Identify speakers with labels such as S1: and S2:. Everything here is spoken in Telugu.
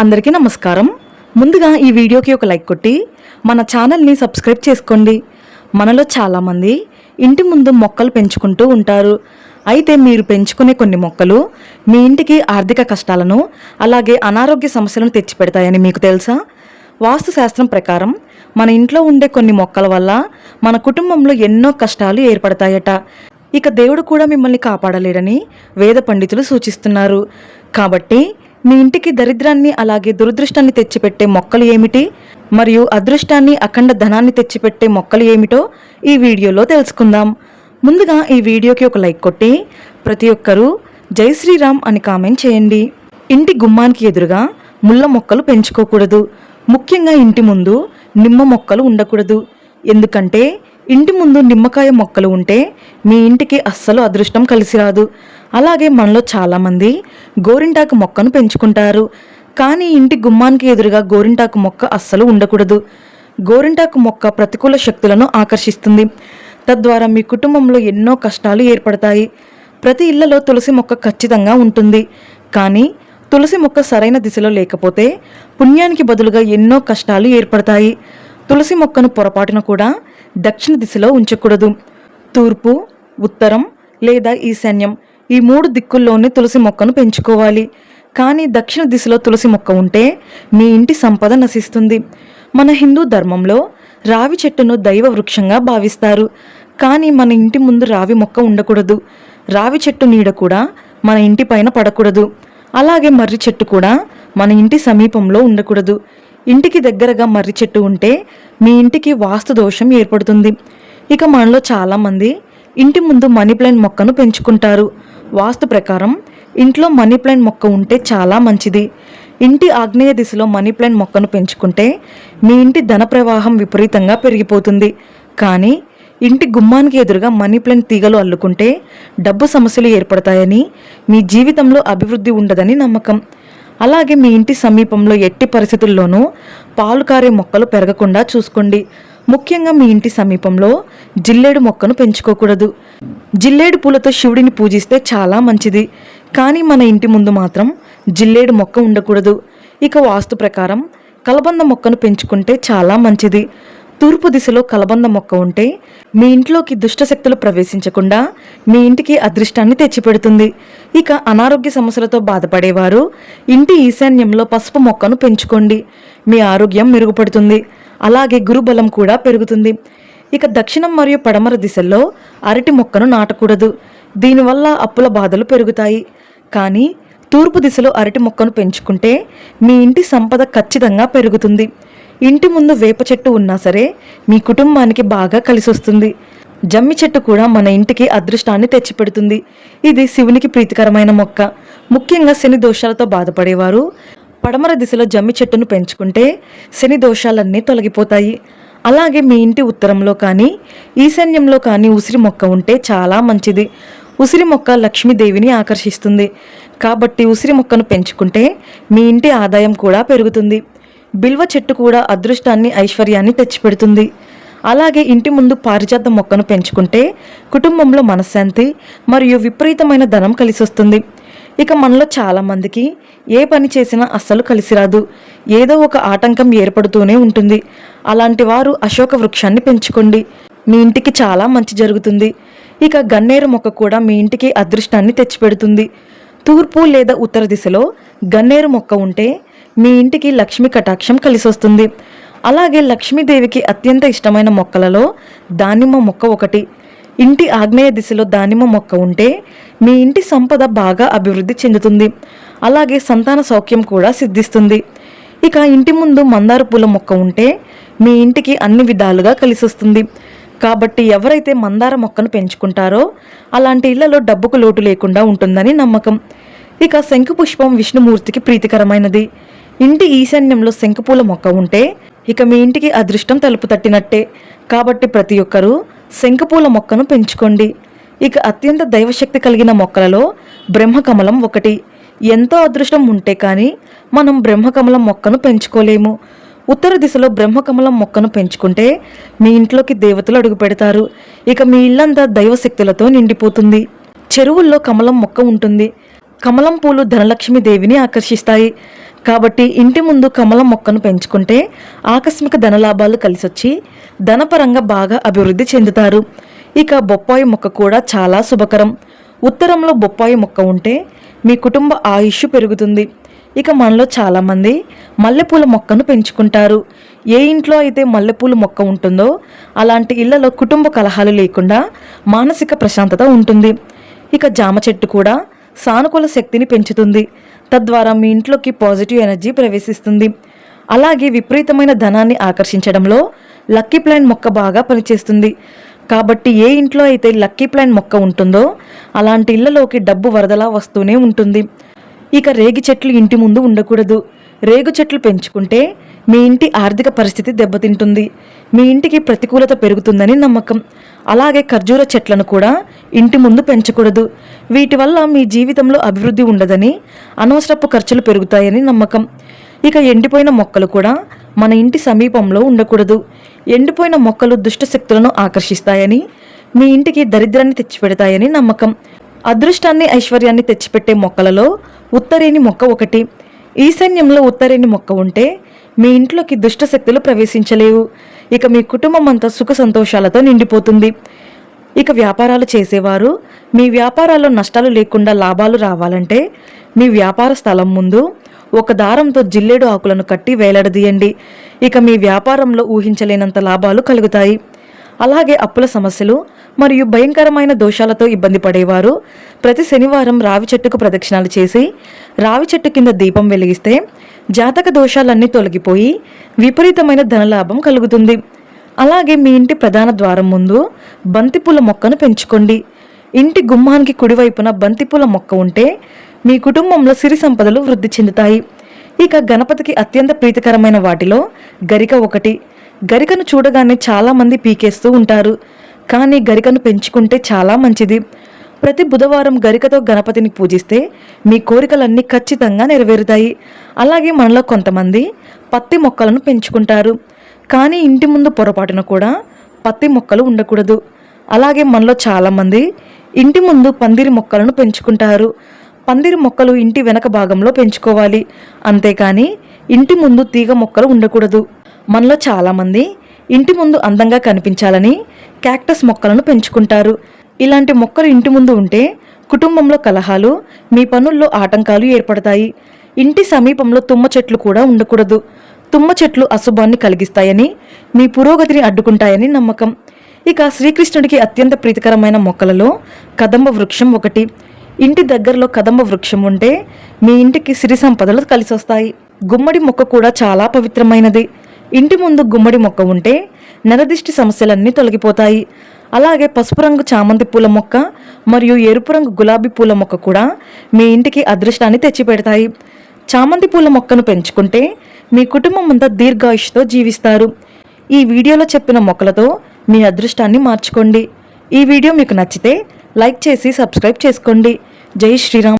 S1: అందరికీ నమస్కారం. ముందుగా ఈ వీడియోకి ఒక లైక్ కొట్టి మన ఛానల్ని సబ్స్క్రైబ్ చేసుకోండి. మనలో చాలామంది ఇంటి ముందు మొక్కలు పెంచుకుంటూ ఉంటారు. అయితే మీరు పెంచుకునే కొన్ని మొక్కలు మీ ఇంటికి ఆర్థిక కష్టాలను అలాగే అనారోగ్య సమస్యలను తెచ్చిపెడతాయని మీకు తెలుసా? వాస్తు శాస్త్రం ప్రకారం మన ఇంట్లో ఉండే కొన్ని మొక్కల వల్ల మన కుటుంబంలో ఎన్నో కష్టాలు ఏర్పడతాయట. ఇక దేవుడు కూడా మిమ్మల్ని కాపాడలేడని వేద పండితులు సూచిస్తున్నారు. కాబట్టి మీ ఇంటికి దరిద్రాన్ని అలాగే దురదృష్టాన్ని తెచ్చిపెట్టే మొక్కలు ఏమిటి, మరియు అదృష్టాన్ని అఖండ ధనాన్ని తెచ్చిపెట్టే మొక్కలు ఏమిటో ఈ వీడియోలో తెలుసుకుందాం. ముందుగా ఈ వీడియోకి ఒక లైక్ కొట్టి ప్రతి ఒక్కరూ జై శ్రీరామ్ అని కామెంట్ చేయండి. ఇంటి గుమ్మానికి ఎదురుగా ముళ్ళ మొక్కలు పెంచుకోకూడదు. ముఖ్యంగా ఇంటి ముందు నిమ్మ మొక్కలు ఉండకూడదు. ఎందుకంటే ఇంటి ముందు నిమ్మకాయ మొక్కలు ఉంటే మీ ఇంటికి అస్సలు అదృష్టం కలిసి రాదు. అలాగే మనలో చాలామంది గోరింటాకు మొక్కను పెంచుకుంటారు. కానీ ఇంటి గుమ్మానికి ఎదురుగా గోరింటాకు మొక్క అస్సలు ఉండకూడదు. గోరింటాకు మొక్క ప్రతికూల శక్తులను ఆకర్షిస్తుంది. తద్వారా మీ కుటుంబంలో ఎన్నో కష్టాలు ఏర్పడతాయి. ప్రతి ఇళ్లలో తులసి మొక్క ఖచ్చితంగా ఉంటుంది. కానీ తులసి మొక్క సరైన దిశలో లేకపోతే పుణ్యానికి బదులుగా ఎన్నో కష్టాలు ఏర్పడతాయి. తులసి మొక్కను పొరపాటున కూడా దక్షిణ దిశలో ఉంచకూడదు. తూర్పు, ఉత్తరం లేదా ఈశాన్యం ఈ 3 దిక్కుల్లోనే తులసి మొక్కను పెంచుకోవాలి. కానీ దక్షిణ దిశలో తులసి మొక్క ఉంటే మీ ఇంటి సంపద నశిస్తుంది. మన హిందూ ధర్మంలో రావి చెట్టును దైవ వృక్షంగా భావిస్తారు. కానీ మన ఇంటి ముందు రావి మొక్క ఉండకూడదు. రావి చెట్టు నీడ కూడా మన ఇంటి పైన పడకూడదు. అలాగే మర్రి చెట్టు కూడా మన ఇంటి సమీపంలో ఉండకూడదు. ఇంటికి దగ్గరగా మర్రి చెట్టు ఉంటే మీ ఇంటికి వాస్తు దోషం ఏర్పడుతుంది. ఇక మనలో చాలామంది ఇంటి ముందు మనీ ప్లాంట్ మొక్కను పెంచుకుంటారు. వాస్తు ప్రకారం ఇంట్లో మనీ ప్లాంట్ మొక్క ఉంటే చాలా మంచిది. ఇంటి ఆగ్నేయ దిశలో మనీ ప్లాంట్ మొక్కను పెంచుకుంటే మీ ఇంటి ధన ప్రవాహం విపరీతంగా పెరిగిపోతుంది. కానీ ఇంటి గుమ్మానికి ఎదురుగా మనీ ప్లాంట్ తీగలు అల్లుకుంటే డబ్బు సమస్యలు ఏర్పడతాయని, మీ జీవితంలో అభివృద్ధి ఉండదని నమ్మకం. అలాగే మీ ఇంటి సమీపంలో ఎట్టి పరిస్థితుల్లోనూ పాలు కారే మొక్కలు పెరగకుండా చూసుకోండి. ముఖ్యంగా మీ ఇంటి సమీపంలో జిల్లేడు మొక్కను పెంచుకోకూడదు. జిల్లేడు పూలతో శివుడిని పూజిస్తే చాలా మంచిది. కానీ మన ఇంటి ముందు మాత్రం జిల్లేడు మొక్క ఉండకూడదు. ఇక వాస్తు ప్రకారం కలబంద మొక్కను పెంచుకుంటే చాలా మంచిది. తూర్పు దిశలో కలబంద మొక్క ఉంటే మీ ఇంట్లోకి దుష్టశక్తులు ప్రవేశించకుండా మీ ఇంటికి అదృష్టాన్ని తెచ్చిపెడుతుంది. ఇక అనారోగ్య సమస్యలతో బాధపడేవారు ఇంటి ఈశాన్యంలో పసుపు మొక్కను పెంచుకోండి. మీ ఆరోగ్యం మెరుగుపడుతుంది. అలాగే గురుబలం కూడా పెరుగుతుంది. ఇక దక్షిణం మరియు పడమర దిశల్లో అరటి మొక్కను నాటకూడదు. దీనివల్ల అప్పుల బాధలు పెరుగుతాయి. కానీ తూర్పు దిశలో అరటి మొక్కను పెంచుకుంటే మీ ఇంటి సంపద ఖచ్చితంగా పెరుగుతుంది. ఇంటి ముందు వేప చెట్టు ఉన్నా సరే మీ కుటుంబానికి బాగా కలిసి వస్తుంది. జమ్మి చెట్టు కూడా మన ఇంటికి అదృష్టాన్ని తెచ్చిపెడుతుంది. ఇది శివునికి ప్రీతికరమైన మొక్క. ముఖ్యంగా శని దోషాలతో బాధపడేవారు పడమర దిశలో జమ్మి చెట్టును పెంచుకుంటే శని దోషాలన్నీ తొలగిపోతాయి. అలాగే మీ ఇంటి ఉత్తరంలో కానీ ఈశాన్యంలో కానీ ఉసిరి మొక్క ఉంటే చాలా మంచిది. ఉసిరి మొక్క లక్ష్మీదేవిని ఆకర్షిస్తుంది. కాబట్టి ఉసిరి మొక్కను పెంచుకుంటే మీ ఇంటి ఆదాయం కూడా పెరుగుతుంది. బిల్వ చెట్టు కూడా అదృష్టాన్ని ఐశ్వర్యాన్ని తెచ్చిపెడుతుంది. అలాగే ఇంటి ముందు పారిజాత మొక్కను పెంచుకుంటే కుటుంబంలో మనశ్శాంతి మరియు విపరీతమైన ధనం కలిసి వస్తుంది. ఇక మనలో చాలామందికి ఏ పని చేసినా అస్సలు కలిసి రాదు. ఏదో ఒక ఆటంకం ఏర్పడుతూనే ఉంటుంది. అలాంటి వారు అశోక వృక్షాన్ని పెంచుకోండి. మీ ఇంటికి చాలా మంచి జరుగుతుంది. ఇక గన్నేరు మొక్క కూడా మీ ఇంటికి అదృష్టాన్ని తెచ్చిపెడుతుంది. తూర్పు లేదా ఉత్తర దిశలో గన్నేరు మొక్క ఉంటే మీ ఇంటికి లక్ష్మీ కటాక్షం కలిసి వస్తుంది. అలాగే లక్ష్మీదేవికి అత్యంత ఇష్టమైన మొక్కలలో దానిమ్మ మొక్క ఒకటి. ఇంటి ఆగ్నేయ దిశలో దానిమ్మ మొక్క ఉంటే మీ ఇంటి సంపద బాగా అభివృద్ధి చెందుతుంది. అలాగే సంతాన సౌఖ్యం కూడా సిద్ధిస్తుంది. ఇక ఇంటి ముందు మందార పూల మొక్క ఉంటే మీ ఇంటికి అన్ని విధాలుగా కలిసి వస్తుంది. కాబట్టి ఎవరైతే మందార మొక్కను పెంచుకుంటారో అలాంటి ఇళ్లలో డబ్బుకు లోటు లేకుండా ఉంటుందని నమ్మకం. ఇక శంఖుపుష్పం విష్ణుమూర్తికి ప్రీతికరమైనది. ఇంటి ఈశాన్యంలో శంఖపూల మొక్క ఉంటే ఇక మీ ఇంటికి అదృష్టం తలుపు తట్టినట్టే. కాబట్టి ప్రతి ఒక్కరూ శంఖపూల మొక్కను పెంచుకోండి. ఇక అత్యంత దైవశక్తి కలిగిన మొక్కలలో బ్రహ్మకమలం ఒకటి. ఎంతో అదృష్టం ఉంటే కానీ మనం బ్రహ్మకమలం మొక్కను పెంచుకోలేము. ఉత్తర దిశలో బ్రహ్మకమలం మొక్కను పెంచుకుంటే మీ ఇంట్లోకి దేవతలు అడుగు పెడతారు. ఇక మీ ఇల్లంతా దైవశక్తులతో నిండిపోతుంది. చెరువుల్లో కమలం మొక్క ఉంటుంది. కమలం పూలు ధనలక్ష్మి దేవిని ఆకర్షిస్తాయి. కాబట్టి ఇంటి ముందు కమలం మొక్కను పెంచుకుంటే ఆకస్మిక ధనలాభాలు కలిసొచ్చి ధనపరంగా బాగా అభివృద్ధి చెందుతారు. ఇక బొప్పాయి మొక్క కూడా చాలా శుభకరం. ఉత్తరంలో బొప్పాయి మొక్క ఉంటే మీ కుటుంబ ఆయుష్ పెరుగుతుంది. ఇక మనలో చాలామంది మల్లెపూల మొక్కను పెంచుకుంటారు. ఏ ఇంట్లో అయితే మల్లెపూల మొక్క ఉంటుందో అలాంటి ఇళ్లలో కుటుంబ కలహాలు లేకుండా మానసిక ప్రశాంతత ఉంటుంది. ఇక జామ చెట్టు కూడా సానుకూల శక్తిని పెంచుతుంది. తద్వారా మీ ఇంట్లోకి పాజిటివ్ ఎనర్జీ ప్రవేశిస్తుంది. అలాగే విపరీతమైన ధనాన్ని ఆకర్షించడంలో లక్కీ ప్లాంట్ మొక్క బాగా పనిచేస్తుంది. కాబట్టి ఏ ఇంట్లో అయితే లక్కీ ప్లాంట్ మొక్క ఉంటుందో అలాంటి ఇళ్లలోకి డబ్బు వరదలా వస్తూనే ఉంటుంది. ఇక రేగి చెట్లు ఇంటి ముందు ఉండకూడదు. రేగు చెట్లు పెంచుకుంటే మీ ఇంటి ఆర్థిక పరిస్థితి దెబ్బతింటుంది. మీ ఇంటికి ప్రతికూలత పెరుగుతుందని నమ్మకం. అలాగే ఖర్జూర చెట్లను కూడా ఇంటి ముందు పెంచకూడదు. వీటి వల్ల మీ జీవితంలో అభివృద్ధి ఉండదని, అనవసరపు ఖర్చులు పెరుగుతాయని నమ్మకం. ఇక ఎండిపోయిన మొక్కలు కూడా మన ఇంటి సమీపంలో ఉండకూడదు. ఎండిపోయిన మొక్కలు దుష్ట శక్తులను ఆకర్షిస్తాయని, మీ ఇంటికి దరిద్రాన్ని తెచ్చిపెడతాయని నమ్మకం. అదృష్టాన్ని ఐశ్వర్యాన్ని తెచ్చిపెట్టే మొక్కలలో ఉత్తరేణి మొక్క ఒకటి. ఈశాన్యంలో ఉత్తరేణి మొక్క ఉంటే మీ ఇంట్లోకి దుష్ట శక్తులు ప్రవేశించలేవు. ఇక మీ కుటుంబం అంతా సుఖ సంతోషాలతో నిండిపోతుంది. ఇక వ్యాపారాలు చేసేవారు మీ వ్యాపారాల్లో నష్టాలు లేకుండా లాభాలు రావాలంటే మీ వ్యాపార స్థలం ముందు ఒక దారంతో జిల్లేడు ఆకులను కట్టి వేలాడదీయండి. ఇక మీ వ్యాపారంలో ఊహించలేనంత లాభాలు కలుగుతాయి. అలాగే అప్పుల సమస్యలు మరియు భయంకరమైన దోషాలతో ఇబ్బంది పడేవారు ప్రతి శనివారం రావి చెట్టుకు ప్రదక్షిణాలు చేసి రావి చెట్టు కింద దీపం వెలిగిస్తే జాతక దోషాలన్నీ తొలగిపోయి విపరీతమైన ధనలాభం కలుగుతుంది. అలాగే మీ ఇంటి ప్రధాన ద్వారం ముందు బంతిపూల మొక్కను పెంచుకోండి. ఇంటి గుమ్మానికి కుడివైపున బంతిపూల మొక్క ఉంటే మీ కుటుంబంలో సిరి సంపదలు వృద్ధి చెందుతాయి. ఇక గణపతికి అత్యంత ప్రీతికరమైన వాటిలో గరిక ఒకటి. గరికను చూడగానే చాలామంది పీకేస్తూ ఉంటారు, కానీ గరికను పెంచుకుంటే చాలా మంచిది. ప్రతి బుధవారం గరికతో గణపతిని పూజిస్తే మీ కోరికలన్నీ ఖచ్చితంగా నెరవేరుతాయి. అలాగే మనలో కొంతమంది పత్తి మొక్కలను పెంచుకుంటారు, కానీ ఇంటి ముందు పొరపాటున కూడా పత్తి మొక్కలు ఉండకూడదు. అలాగే మనలో చాలామంది ఇంటి ముందు పందిరి మొక్కలను పెంచుకుంటారు. పందిరి మొక్కలు ఇంటి వెనక భాగంలో పెంచుకోవాలి, అంతేకాని ఇంటి ముందు తీగ మొక్కలు ఉండకూడదు. మనలో చాలామంది ఇంటి ముందు అందంగా కనిపించాలని క్యాక్టస్ మొక్కలను పెంచుకుంటారు. ఇలాంటి మొక్కలు ఇంటి ముందు ఉంటే కుటుంబంలో కలహాలు, మీ పనుల్లో ఆటంకాలు ఏర్పడతాయి. ఇంటి సమీపంలో తుమ్మ చెట్లు కూడా ఉండకూడదు. తుమ్మ చెట్లు అశుభాన్ని కలిగిస్తాయని, మీ పురోగతిని అడ్డుకుంటాయని నమ్మకం. ఇక శ్రీకృష్ణుడికి అత్యంత ప్రీతికరమైన మొక్కలలో కదంబ వృక్షం ఒకటి. ఇంటి దగ్గరలో కదంబ వృక్షం ఉంటే మీ ఇంటికి సిరి సంపదలు కలిసి వస్తాయి. గుమ్మడి మొక్క కూడా చాలా పవిత్రమైనది. ఇంటి ముందు గుమ్మడి మొక్క ఉంటే నరదిష్టి సమస్యలన్నీ తొలగిపోతాయి. అలాగే పసుపు రంగు చామంతి పూల మొక్క మరియు ఎరుపు రంగు గులాబీ పూల మొక్క కూడా మీ ఇంటికి అదృష్టాన్ని తెచ్చిపెడతాయి. చామంతి పూల మొక్కను పెంచుకుంటే మీ కుటుంబం అంతా దీర్ఘాయుష్తో జీవిస్తారు. ఈ వీడియోలో చెప్పిన మొక్కలతో మీ అదృష్టాన్ని మార్చుకోండి. ఈ వీడియో మీకు నచ్చితే లైక్ చేసి సబ్స్క్రైబ్ చేసుకోండి. జై శ్రీరామ్.